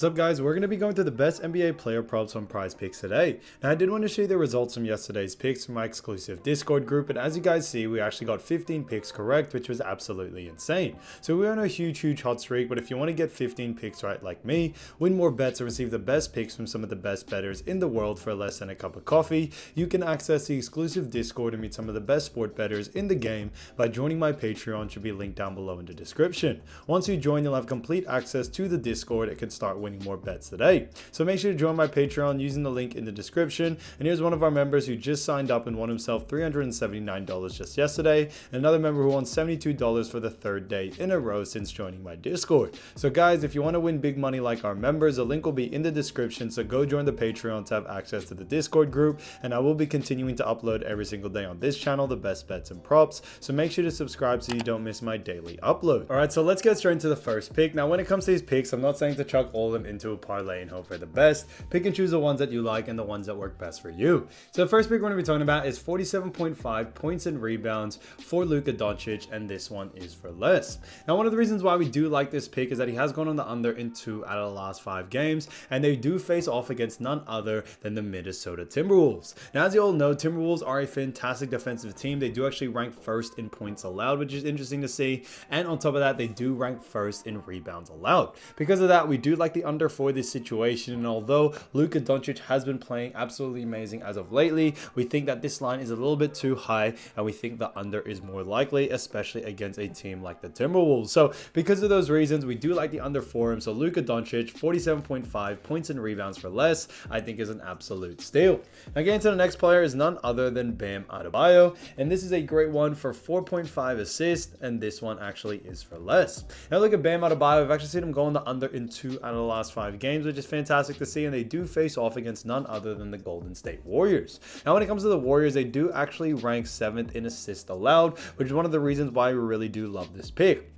What's up guys, we're going to be going through the best NBA player props on PrizePicks today. Now I did want to show you the results from yesterday's picks from my exclusive Discord group, and as you guys see, we actually got 15 picks correct, which was absolutely insane. So we're on a huge hot streak, but if you want to get 15 picks right like me, win more bets and receive the best picks from some of the best bettors in the world for less than a cup of coffee, you can access the exclusive Discord and meet some of the best sport bettors in the game by joining my Patreon, should be linked down below in the description. Once you join, you'll have complete access to the Discord and can start winning more bets today. So make sure to join my Patreon using the link in the description. And here's one of our members who just signed up and won himself $379 just yesterday, and another member who won $72 for the third day in a row since joining my Discord. So guys, if you want to win big money like our members, the link will be in the description, so go join the Patreon to have access to the Discord group, and I will be continuing to upload every single day on this channel the best bets and props, so make sure to subscribe so you don't miss my daily upload. Alright, so let's get straight into the first pick. Now when it comes to these picks, I'm not saying to chuck all of them into a parlay and hope for the best. Pick and choose the ones that you like and the ones that work best for you. So the first pick we're going to be talking about is 47.5 points and rebounds for Luka Doncic, and this one is for less. Now one of the reasons why we do like this pick is that he has gone on the under in 2 out of the last 5 games, and they do face off against none other than the Minnesota Timberwolves. Now as you all know, Timberwolves are a fantastic defensive team. They do actually rank first in points allowed, which is interesting to see, and on top of that, they do rank first in rebounds allowed. Because of that, we do like the under for this situation, and although Luka Doncic has been playing absolutely amazing as of lately, we think that this line is a little bit too high, and we think the under is more likely, especially against a team like the Timberwolves. So because of those reasons, we do like the under for him. So Luka Doncic, 47.5 points and rebounds for less, I think is an absolute steal. Now getting to the next player is none other than Bam Adebayo, and this is a great one for 4.5 assists, and this one actually is for less. Now look at Bam Adebayo. I've actually seen him go on the under in 2 out of the last 5 games, which is fantastic to see, and they do face off against none other than the Golden State Warriors. Now when it comes to the Warriors, they do actually rank 7th in assists allowed, which is one of the reasons why we really do love this pick.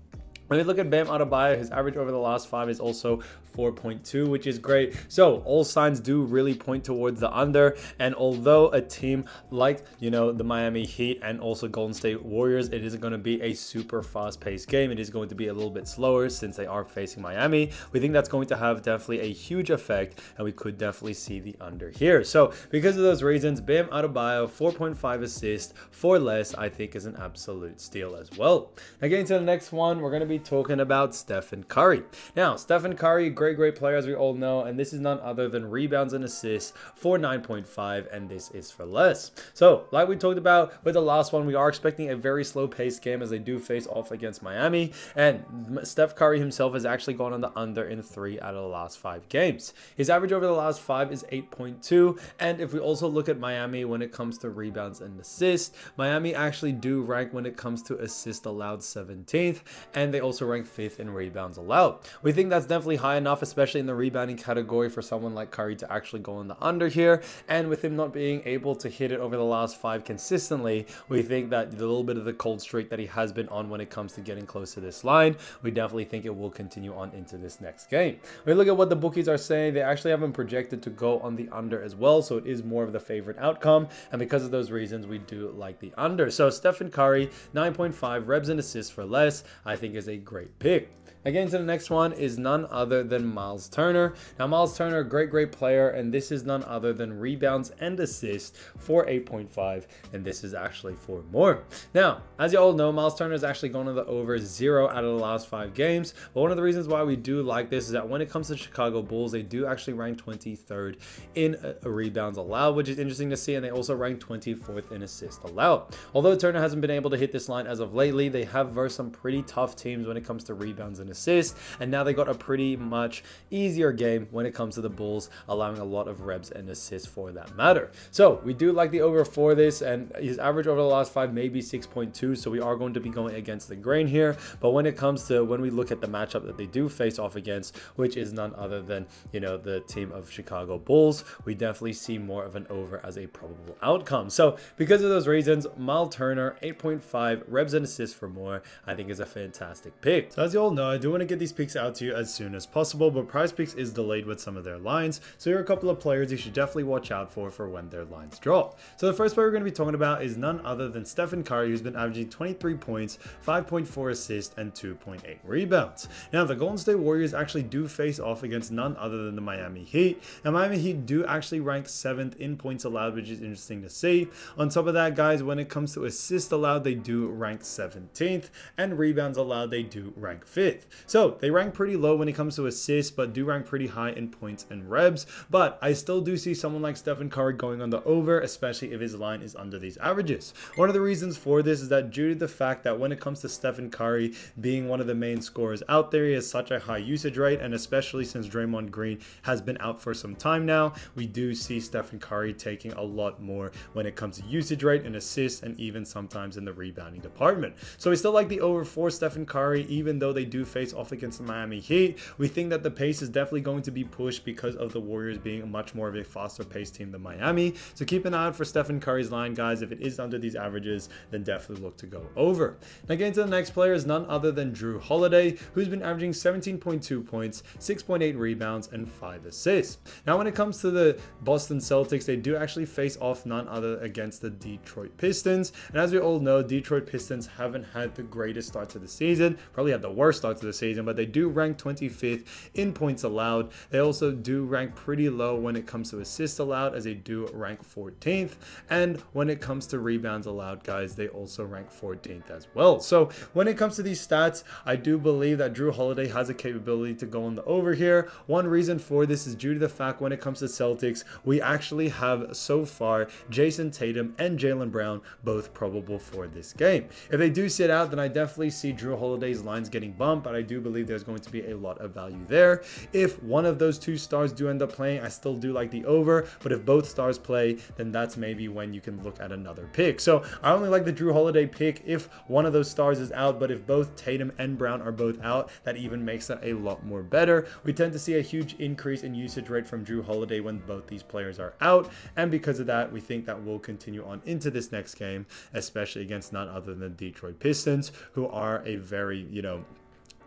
When we look at Bam Adebayo, his average over the last 5 is also 4.2, which is great. So all signs do really point towards the under, and although a team like, the Miami Heat and also Golden State Warriors, it is going to be a super fast-paced game. It is going to be a little bit slower since they are facing Miami. We think that's going to have definitely a huge effect, and we could definitely see the under here. So because of those reasons, Bam Adebayo, 4.5 assists for less, I think is an absolute steal as well. Now getting to the next one, we're going to be talking about Stephen Curry. Now Stephen Curry, great player as we all know, and this is none other than rebounds and assists for 9.5, and this is for less. So like we talked about with the last one, we are expecting a very slow paced game as they do face off against Miami, and Steph Curry himself has actually gone on the under in 3 out of the last 5 games. His average over the last 5 is 8.2, and if we also look at Miami when it comes to rebounds and assists, Miami actually do rank when it comes to assists allowed 17th, and they also rank 5th in rebounds allowed. We think that's definitely high enough, especially in the rebounding category, for someone like Curry to actually go on the under here. And with him not being able to hit it over the last 5 consistently, we think that the little bit of the cold streak that he has been on when it comes to getting close to this line, we definitely think it will continue on into this next game. When we look at what the bookies are saying, they actually have him projected to go on the under as well, so it is more of the favorite outcome, and because of those reasons, we do like the under. So Stephen Curry, 9.5 rebs and assists for less, I think is a great pick. Again, to the next one is none other than Myles Turner. Now, Myles Turner, great player, and this is none other than rebounds and assists for 8.5, and this is actually for more. Now, as you all know, Myles Turner is actually going on the over 0 out of the last 5 games, but one of the reasons why we do like this is that when it comes to Chicago Bulls, they do actually rank 23rd in rebounds allowed, which is interesting to see, and they also rank 24th in assists allowed. Although Turner hasn't been able to hit this line as of lately, they have versed some pretty tough teams when it comes to rebounds and assists, and now they got a pretty much easier game when it comes to the Bulls, allowing a lot of reps and assists for that matter. So we do like the over for this, and his average over the last 5 may be 6.2, so we are going to be going against the grain here. But when it comes to when we look at the matchup that they do face off against, which is none other than the team of Chicago Bulls, we definitely see more of an over as a probable outcome. So because of those reasons, Myles Turner, 8.5 reps and assists for more, I think is a fantastic pick. So as you all know, I do do want to get these picks out to you as soon as possible, but PrizePicks is delayed with some of their lines, so here are a couple of players you should definitely watch out for when their lines drop. So the first player we're going to be talking about is none other than Steph Curry, who's been averaging 23 points, 5.4 assists, and 2.8 rebounds. Now, the Golden State Warriors actually do face off against none other than the Miami Heat, and Miami Heat do actually rank 7th in points allowed, which is interesting to see. On top of that, guys, when it comes to assists allowed, they do rank 17th, and rebounds allowed, they do rank 5th. So they rank pretty low when it comes to assists, but do rank pretty high in points and rebs. But I still do see someone like Stephen Curry going on the over, especially if his line is under these averages. One of the reasons for this is that due to the fact that when it comes to Stephen Curry being one of the main scorers out there, he has such a high usage rate, and especially since Draymond Green has been out for some time now, we do see Stephen Curry taking a lot more when it comes to usage rate and assists, and even sometimes in the rebounding department. So we still like the over for Stephen Curry, even though they do face off against the Miami Heat. We think that the pace is definitely going to be pushed because of the Warriors being much more of a faster paced team than Miami. So keep an eye out for Stephen Curry's line, guys. If it is under these averages, then definitely look to go over. Now getting to the next player is none other than Jrue Holiday, who's been averaging 17.2 points, 6.8 rebounds, and 5 assists. Now when it comes to the Boston Celtics, they do actually face off none other against the Detroit Pistons. And as we all know, Detroit Pistons haven't had the greatest start to the season, probably had the worst start to the season, but they do rank 25th in points allowed. They also do rank pretty low when it comes to assists allowed, as they do rank 14th. And when it comes to rebounds allowed, guys, they also rank 14th as well. So when it comes to these stats, I do believe that Jrue Holiday has a capability to go on the over here. One reason for this is due to the fact when it comes to Celtics, we actually have so far Jason Tatum and Jaylen Brown both probable for this game. If they do sit out, then I definitely see Jrue Holiday's lines getting bumped, but I do believe there's going to be a lot of value there. If one of those two stars do end up playing, I still do like the over, but if both stars play, then that's maybe when you can look at another pick. So I only like the Jrue Holiday pick if one of those stars is out, but if both Tatum and Brown are both out, that even makes it a lot more better. We tend to see a huge increase in usage rate from Jrue Holiday when both these players are out, and because of that, we think that will continue on into this next game, especially against none other than the Detroit Pistons, who are a very,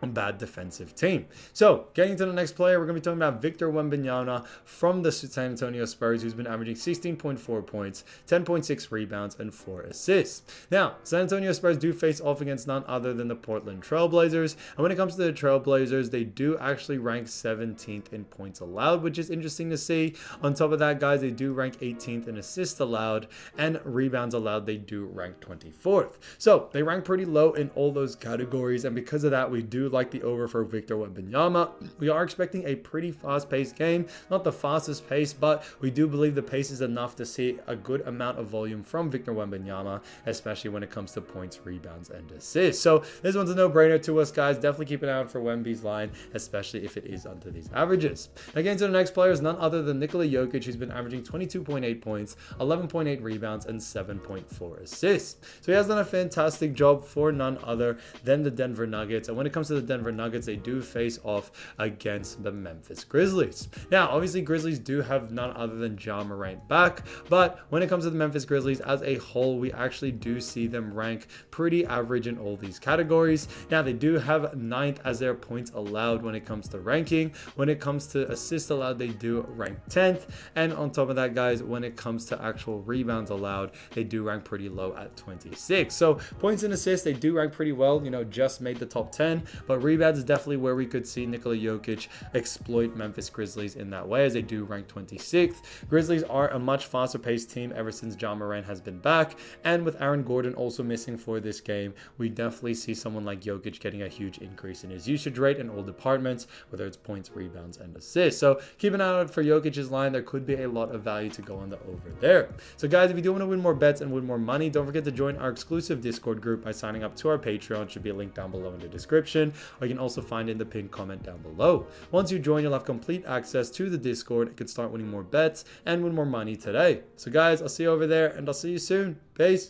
bad defensive team. So getting to the next player, we're going to be talking about Victor Wembanyama from the San Antonio Spurs, who's been averaging 16.4 points, 10.6 rebounds, and 4 assists. Now, San Antonio Spurs do face off against none other than the Portland Trailblazers, and when it comes to the Trailblazers, they do actually rank 17th in points allowed, which is interesting to see. On top of that, guys, they do rank 18th in assists allowed, and rebounds allowed, they do rank 24th. So they rank pretty low in all those categories, and because of that, we do like the over for Victor Wembanyama. We are expecting a pretty fast-paced game, not the fastest pace, but we do believe the pace is enough to see a good amount of volume from Victor Wembanyama, especially when it comes to points, rebounds, and assists. So this one's a no-brainer to us, guys. Definitely keep an eye out for Wemby's line, especially if it is under these averages. Again, to the next player is none other than Nikola Jokic, who's been averaging 22.8 points, 11.8 rebounds, and 7.4 assists. So he has done a fantastic job for none other than the Denver Nuggets. And when it comes to the Denver Nuggets, they do face off against the Memphis Grizzlies. Now, obviously, Grizzlies do have none other than Ja Morant back, but when it comes to the Memphis Grizzlies as a whole, we actually do see them rank pretty average in all these categories. Now, they do have 9th as their points allowed when it comes to ranking. When it comes to assists allowed, they do rank 10th, and on top of that, guys, when it comes to actual rebounds allowed, they do rank pretty low at 26. So points and assists, they do rank pretty well, just made the top 10, but rebounds is definitely where we could see Nikola Jokic exploit Memphis Grizzlies in that way, as they do rank 26th. Grizzlies are a much faster paced team ever since Ja Morant has been back, and with Aaron Gordon also missing for this game, we definitely see someone like Jokic getting a huge increase in his usage rate in all departments, whether it's points, rebounds, and assists. So keep an eye out for Jokic's line. There could be a lot of value to go on the over there. So guys, if you do want to win more bets and win more money, don't forget to join our exclusive Discord group by signing up to our Patreon. Should be a link down below in the description, or you can also find it in the pinned comment down below. Once you join, you'll have complete access to the Discord and can start winning more bets and win more money today. So guys, I'll see you over there, and I'll see you soon. Peace.